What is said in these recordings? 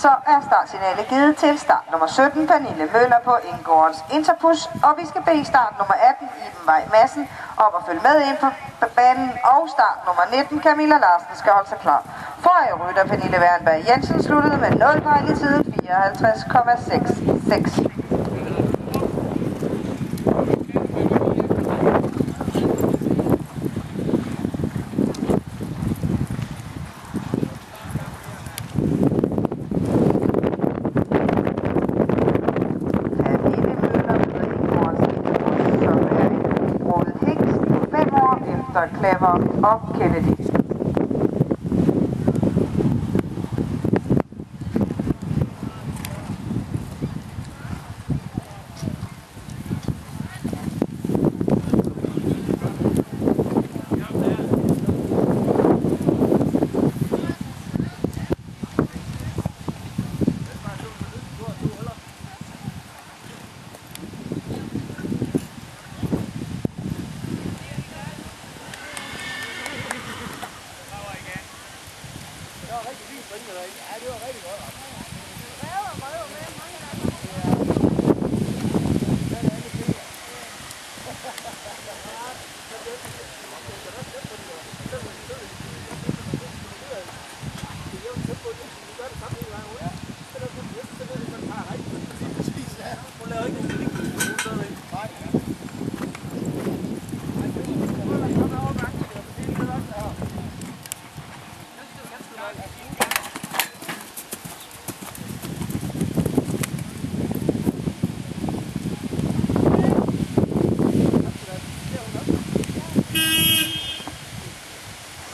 Så er startsignalet givet til start nummer 17, Pernille Møller på Indgårdens Interpush, og vi skal bede start nummer 18, Iben Vej Madsen, om at følge med ind på banen, og start nummer 19, Camilla Larsen, skal holde sig klar. Forrige rytter Pernille Wernberg Jensen sluttede med 0 fejl i tiden 54,66. Clever og Kennedy.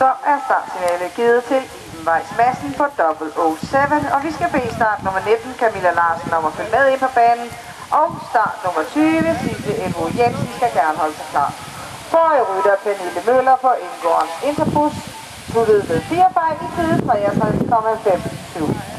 Så er startsignalet givet til Iben Vej Madsen på 007, og vi skal bede start nummer 19, Camilla Larsen, om at følge med ind på banen, og start nummer 20, Sisse Elvo Jensen, skal gerne holde sig klar. Forrige rytter Pernille Møller på Indgårdens Interpush sluttede med 4 fejl i tiden 53,57.